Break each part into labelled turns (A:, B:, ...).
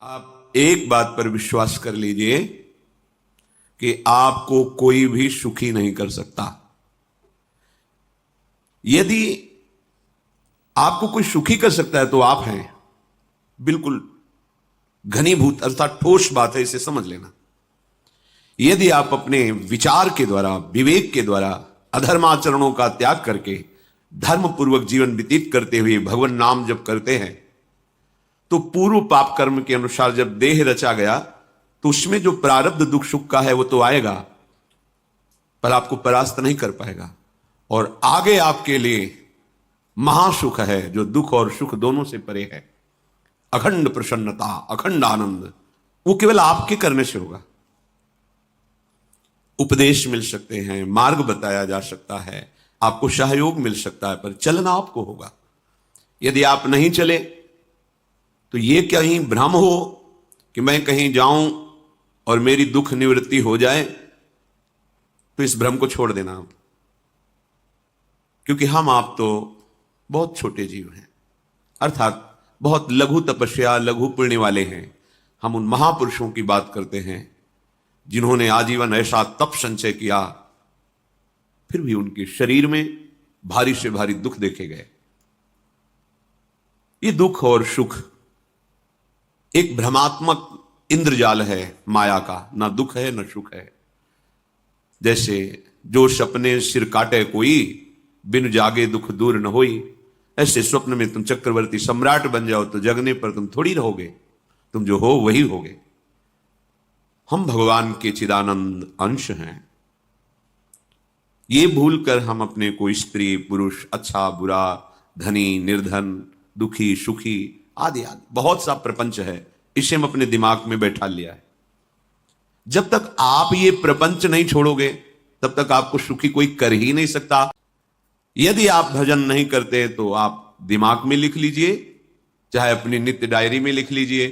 A: आप एक बात पर विश्वास कर लीजिए कि आपको कोई भी सुखी नहीं कर सकता। यदि आपको कोई सुखी कर सकता है तो आप हैं। बिल्कुल घनीभूत अर्थात ठोस बात है, इसे समझ लेना। यदि आप अपने विचार के द्वारा, विवेक के द्वारा अधर्माचरणों का त्याग करके धर्म पूर्वक जीवन व्यतीत करते हुए भगवान नाम जप करते हैं तो पूर्व पाप कर्म के अनुसार जब देह रचा गया तो उसमें जो प्रारब्ध दुख सुख का है वो तो आएगा, पर आपको परास्त नहीं कर पाएगा। और आगे आपके लिए महासुख है जो दुख और सुख दोनों से परे है। अखंड प्रसन्नता, अखंड आनंद, वो केवल आपके करने से होगा। उपदेश मिल सकते हैं, मार्ग बताया जा सकता है, आपको सहयोग मिल सकता है, पर चलना आपको होगा। यदि आप नहीं चले तो ये कहीं भ्रम हो कि मैं कहीं जाऊं और मेरी दुख निवृत्ति हो जाए, तो इस भ्रम को छोड़ देना आप। क्योंकि हम आप तो बहुत छोटे जीव हैं, अर्थात बहुत लघु तपस्या, लघु पुण्य वाले हैं। हम उन महापुरुषों की बात करते हैं जिन्होंने आजीवन ऐसा तप संचय किया, फिर भी उनके शरीर में भारी से भारी दुख देखे गए। ये दुख और सुख एक भ्रमात्मक इंद्रजाल है माया का, ना दुख है ना सुख है। जैसे जो सपने सिर काटे कोई, बिन जागे दुख दूर न होई। ऐसे स्वप्न में तुम चक्रवर्ती सम्राट बन जाओ तो जगने पर तुम थोड़ी रहोगे, तुम जो हो वही होगे। हम भगवान के चिदानंद अंश हैं। ये भूलकर हम अपने को स्त्री पुरुष, अच्छा बुरा, धनी निर्धन, दुखी सुखी आदि आदि बहुत सा प्रपंच है, इसे हम अपने दिमाग में बैठा लिया है। जब तक आप ये प्रपंच नहीं छोड़ोगे तब तक आपको सुखी कोई कर ही नहीं सकता। यदि आप भजन नहीं करते तो आप दिमाग में लिख लीजिए, चाहे अपनी नित्य डायरी में लिख लीजिए,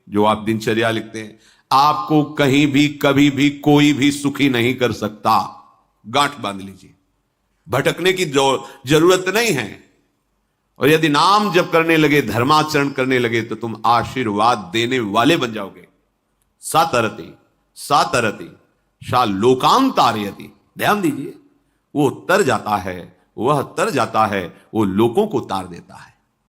A: जो आप दिनचर्या लिखते हैं। आपको कहीं भी कभी भी कोई भी सुखी नहीं कर सकता। गांठ बांध लीजिए, भटकने की जरूरत नहीं है। और यदि नाम जप करने लगे, धर्माचरण करने लगे, तो तुम आशीर्वाद देने वाले बन जाओगे। सातरति सातरति सा लोकांतारयति। ध्यान दीजिए, वो तर जाता है, वह तर जाता है, वो लोगों को तार देता है।